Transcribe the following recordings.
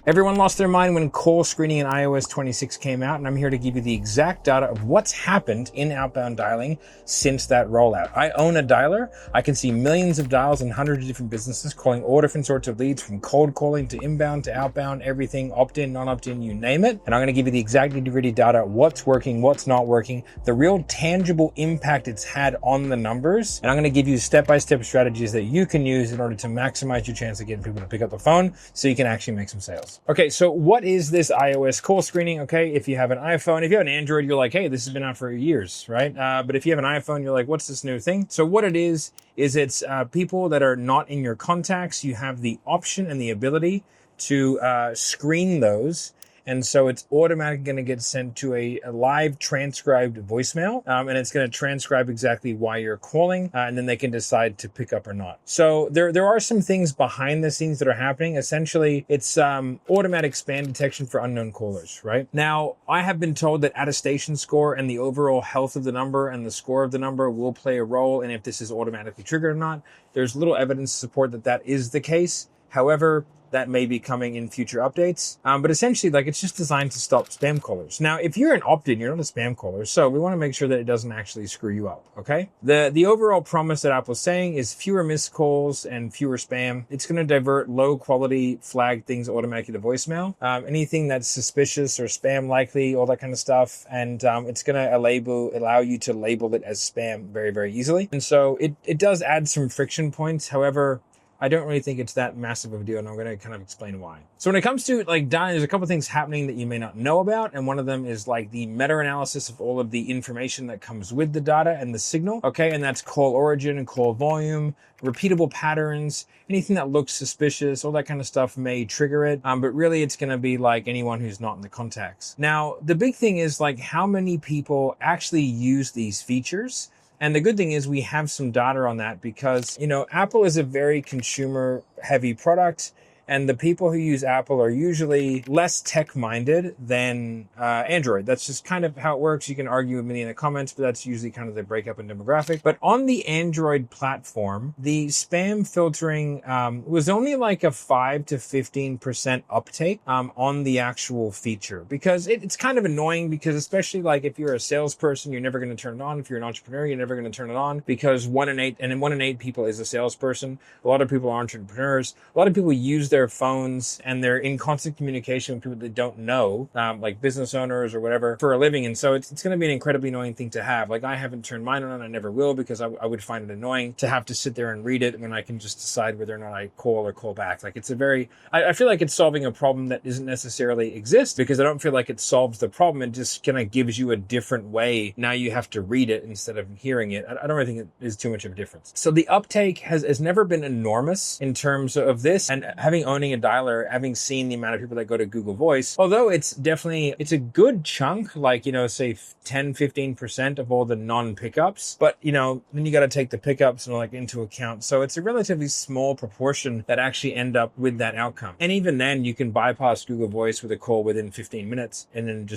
Everyone lost their mind when call screening in iOS 26 came out, and I'm here to give you the exact data of what's happened in outbound dialing since that rollout. I own a dialer. I can see millions of dials in hundreds of different businesses calling all different sorts of leads, from cold calling to inbound to outbound, everything, opt-in, non-opt-in, you name it. And I'm going to give you the exact nitty-gritty data, what's working, what's not working, the real tangible impact it's had on the numbers. And I'm going to give you step-by-step strategies that you can use in order to maximize your chance of getting people to pick up the phone so you can actually make some sales. Okay, so what is this iOS call screening? Okay, if you have an iPhone, if you have an Android, you're like, hey, this has been out for years, right? But if you have an iPhone, you're like, what's this new thing? So what it is it's people that are not in your contacts. You have the option and the ability to screen those. And so it's automatically going to get sent to a live transcribed voicemail, and it's going to transcribe exactly why you're calling, and then they can decide to pick up or not. So there are some things behind the scenes that are happening. Essentially, it's automatic spam detection for unknown callers, right? Now, I have been told that attestation score and the overall health of the number and the score of the number will play a role in if this is automatically triggered or not. There's little evidence to support that that is the case. However, that may be coming in future updates. But essentially, it's just designed to stop spam callers. Now, if you're an opt-in, you're not a spam caller, so we want to make sure that it doesn't actually screw you up, okay? The overall promise that Apple's saying is fewer missed calls and fewer spam. It's going to divert low-quality flagged things automatically to voicemail. Anything that's suspicious or spam likely, all that kind of stuff. And it's going to allow you to label it as spam very, very easily. And so it does add some friction points. However, I don't really think it's that massive of a deal, and I'm going to kind of explain why. So when it comes to dialing, there's a couple of things happening that you may not know about, and one of them is the meta-analysis of all of the information that comes with the data and the signal, okay? And that's call origin and call volume, repeatable patterns, anything that looks suspicious, all that kind of stuff may trigger it, but really it's going to be anyone who's not in the contacts. Now, the big thing is how many people actually use these features. And the good thing is we have some data on that because, Apple is a very consumer heavy product, and the people who use Apple are usually less tech-minded than Android. That's just kind of how it works. You can argue with me in the comments, but that's usually kind of the breakup in demographic. But on the Android platform, the spam filtering was only a 5 to 15% uptake on the actual feature, because it's kind of annoying, because especially if you're a salesperson, you're never going to turn it on. If you're an entrepreneur, you're never going to turn it on, because 1 in 8 people is a salesperson. A lot of people are entrepreneurs. A lot of people use their phones and they're in constant communication with people that don't know, like business owners or whatever, for a living. And so it's going to be an incredibly annoying thing to have. I haven't turned mine on, I never will, because I would find it annoying to have to sit there and read it when I can just decide whether or not I call or call back. It's I feel like it's solving a problem that doesn't necessarily exist, because I don't feel like it solves the problem. It just kind of gives you a different way. Now you have to read it instead of hearing it. I don't really think it is too much of a difference. So the uptake has never been enormous in terms of this, and owning a dialer, having seen the amount of people that go to Google Voice, although it's a good chunk, say 10-15% of all the non-pickups, but then you got to take the pickups and into account. So it's a relatively small proportion that actually end up with that outcome. And even then, you can bypass Google Voice with a call within 15 minutes and then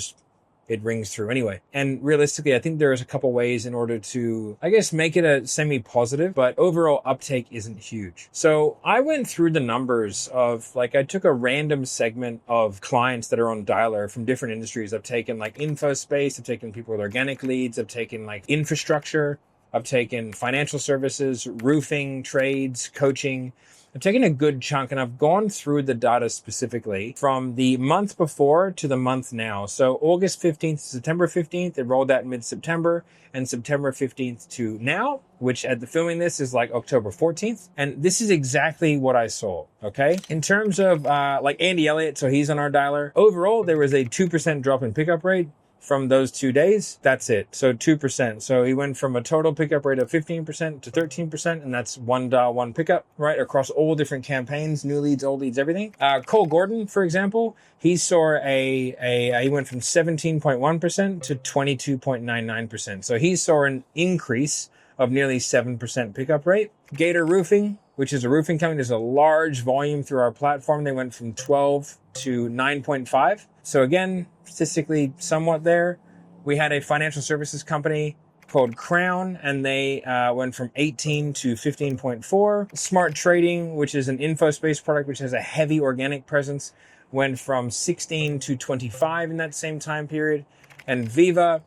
it rings through anyway. And realistically, I think there's a couple ways in order to, make it a semi-positive, but overall uptake isn't huge. So I went through the numbers of, I took a random segment of clients that are on dialer from different industries. I've taken info space, I've taken people with organic leads, I've taken infrastructure, I've taken financial services, roofing, trades, coaching. I've taken a good chunk, and I've gone through the data specifically from the month before to the month now. So August 15th to September 15th, it rolled out mid-September, and September 15th to now, which at the filming this is October 14th. And this is exactly what I saw, okay? In terms of Andy Elliott, so he's on our dialer. Overall, there was a 2% drop in pickup rate from those 2 days. That's it. So 2%. So he went from a total pickup rate of 15% to 13%, and that's one dial, one pickup, right? Across all different campaigns, new leads, old leads, everything. Cole Gordon, for example, he saw he went from 17.1% to 22.99%. So he saw an increase of nearly 7% pickup rate. Gator Roofing, which is a roofing company, there's a large volume through our platform. They went from 12 to 9.5. So again, statistically somewhat there. We had a financial services company called Crown, and they went from 18 to 15.4. Smart Trading, which is an info space product, which has a heavy organic presence, went from 16 to 25 in that same time period. And Viva,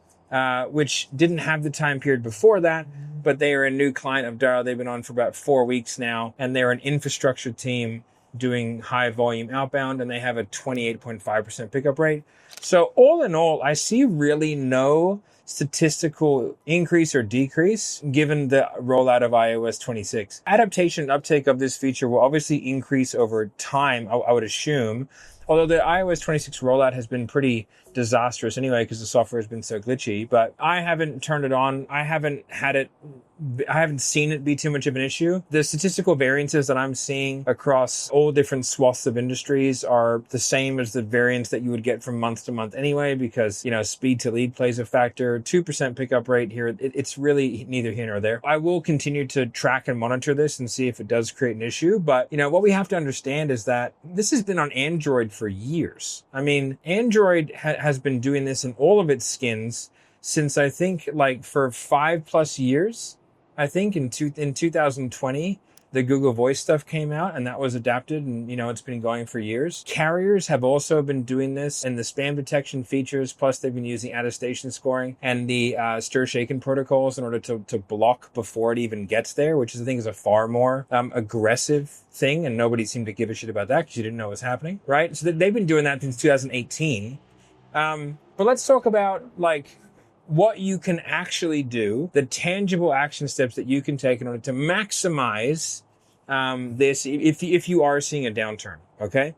which didn't have the time period before that, but they are a new client of Dial. They've been on for about 4 weeks now, and they're an infrastructure team doing high volume outbound, and they have a 28.5% pickup rate. So all in all, I see really no statistical increase or decrease given the rollout of iOS 26. Adaptation and uptake of this feature will obviously increase over time, I would assume, although the iOS 26 rollout has been pretty disastrous anyway because the software has been so glitchy. But I haven't turned it on. I haven't seen it be too much of an issue. The statistical variances that I'm seeing across all different swaths of industries are the same as the variance that you would get from month to month anyway, because, speed to lead plays a factor. 2% pickup rate here. It's really neither here nor there. I will continue to track and monitor this and see if it does create an issue. But, what we have to understand is that this has been on Android for years. I mean, Android has been doing this in all of its skins since I think for 5+ years. I think in 2020, the Google Voice stuff came out and that was adapted and, it's been going for years. Carriers have also been doing this and the spam detection features, plus they've been using attestation scoring and the stir-shaken protocols in order to block before it even gets there, which I think is a far more aggressive thing, and nobody seemed to give a shit about that because you didn't know what was happening, right? So they've been doing that since 2018. But let's talk about what you can actually do, the tangible action steps that you can take in order to maximize this if you are seeing a downturn, okay?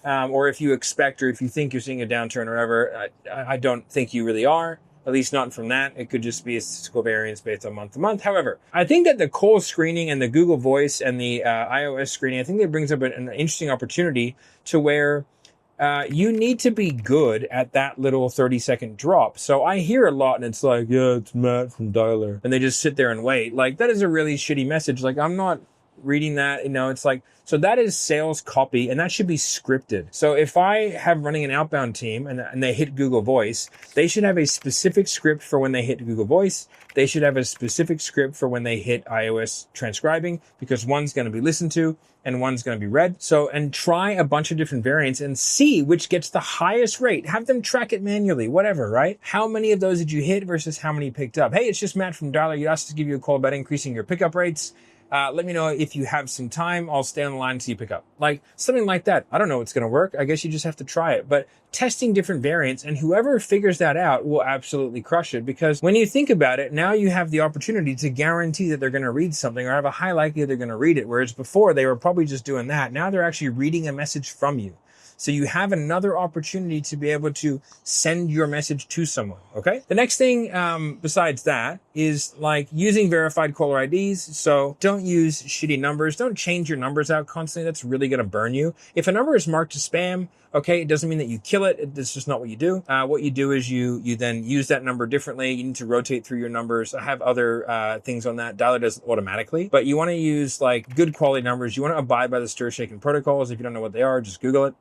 Or if you expect or if you think you're seeing a downturn or whatever. I don't think you really are, at least not from that. It could just be a statistical variance based on month to month. However, I think that the call screening and the Google Voice and the iOS screening, I think that brings up an interesting opportunity to where you need to be good at that little 30-second drop. So I hear a lot and it's like, yeah, it's Matt from Dialer. And they just sit there and wait. That is a really shitty message. I'm not reading that, it's so that is sales copy and that should be scripted. So if I have running an outbound team and they hit Google Voice, they should have a specific script for when they hit Google Voice. They should have a specific script for when they hit iOS transcribing, because one's going to be listened to and one's going to be read. So, and try a bunch of different variants and see which gets the highest rate. Have them track it manually, whatever, right? How many of those did you hit versus how many picked up? Hey, it's just Matt from Dialer. You asked to give you a call about increasing your pickup rates. Let me know if you have some time. I'll stay on the line until you pick up. Something like that. I don't know what's going to work. I guess you just have to try it. But testing different variants, and whoever figures that out will absolutely crush it. Because when you think about it, now you have the opportunity to guarantee that they're going to read something or have a high likelihood they're going to read it. Whereas before they were probably just doing that. Now they're actually reading a message from you. So you have another opportunity to be able to send your message to someone, okay? The next thing besides that is using verified caller IDs. So don't use shitty numbers. Don't change your numbers out constantly. That's really going to burn you. If a number is marked as spam, okay, it doesn't mean that you kill it. That's just not what you do. What you do is you then use that number differently. You need to rotate through your numbers. I have other things on that. Dialer does it automatically. But you want to use good quality numbers. You want to abide by the stir-shaken protocols. If you don't know what they are, just Google it.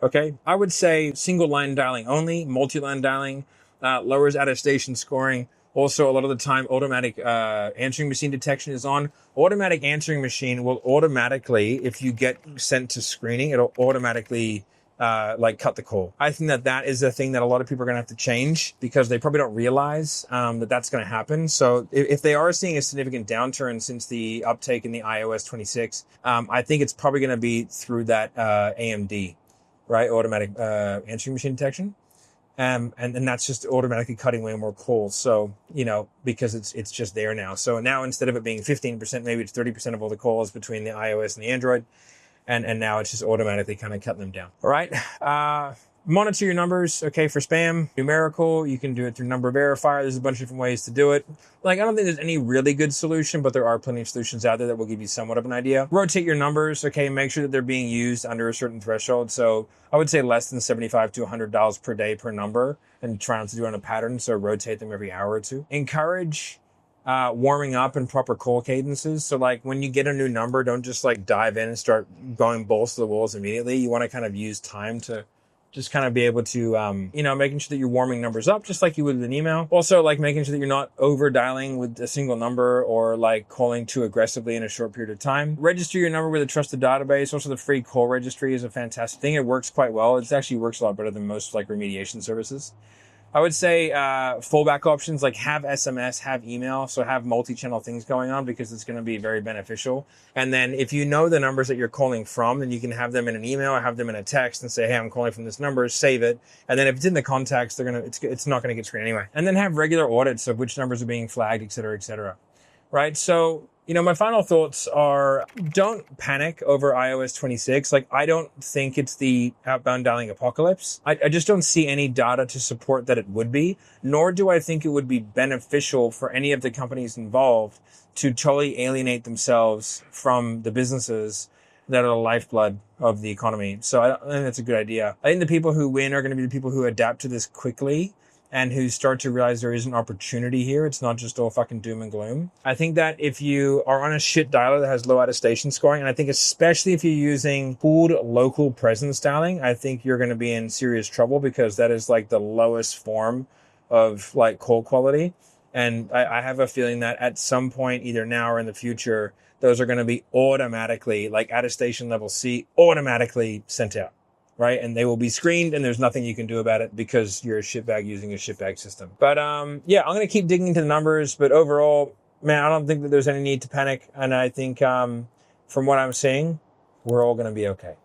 Okay, I would say single line dialing only. Multi-line dialing lowers attestation scoring. Also, a lot of the time, automatic answering machine detection is on. Automatic answering machine will automatically, if you get sent to screening, it'll automatically cut the call. I think that is a thing that a lot of people are going to have to change because they probably don't realize that that's going to happen. So if they are seeing a significant downturn since the uptake in the iOS 26, I think it's probably going to be through that AMD. Right, automatic answering machine detection, and that's just automatically cutting way more calls. So because it's just there now. So now instead of it being 15%, maybe it's 30% of all the calls between the iOS and the Android, and now it's just automatically kind of cutting them down. All right. Monitor your numbers, okay, for spam, numerical. You can do it through number verifier. There's a bunch of different ways to do it. I don't think there's any really good solution, but there are plenty of solutions out there that will give you somewhat of an idea. Rotate your numbers, okay, make sure that they're being used under a certain threshold. So I would say less than $75 to $100 per day per number, and try not to do it on a pattern, so rotate them every hour or two. Encourage warming up and proper call cadences. So when you get a new number, don't just dive in and start going balls to the walls immediately. You want to kind of use time to Just kind of be able to, making sure that you're warming numbers up just like you would with an email. Also, like making sure that you're not over dialing with a single number or like calling too aggressively in a short period of time. Register your number with a trusted database. Also, the free call registry is a fantastic thing. It works quite well. It actually works a lot better than most like remediation services. I would say fallback options like have SMS, have email, so have multi-channel things going on because it's going to be very beneficial. And then if you know the numbers that you're calling from, then you can have them in an email or have them in a text and say, hey, I'm calling from this number, save it. And then if it's in the contacts, it's not going to get screened anyway. And then have regular audits of which numbers are being flagged, et cetera, et cetera. Right? So, my final thoughts are don't panic over iOS 26. Like, I don't think it's the outbound dialing apocalypse. I just don't see any data to support that it would be, nor do I think it would be beneficial for any of the companies involved to totally alienate themselves from the businesses that are the lifeblood of the economy. So I think that's a good idea. I think the people who win are going to be the people who adapt to this quickly and who start to realize there is an opportunity here. It's not just all fucking doom and gloom. I think that if you are on a shit dialer that has low out-of-station scoring, and I think especially if you're using pooled local presence dialing, I think you're going to be in serious trouble because that is like the lowest form of like call quality. And I have a feeling that at some point, either now or in the future, those are going to be automatically, like out-of-station level C, automatically sent out. Right? And they will be screened and there's nothing you can do about it because you're a shitbag using a shitbag system. But, I'm going to keep digging into the numbers, but overall, man, I don't think that there's any need to panic. And I think, from what I'm seeing, we're all going to be okay.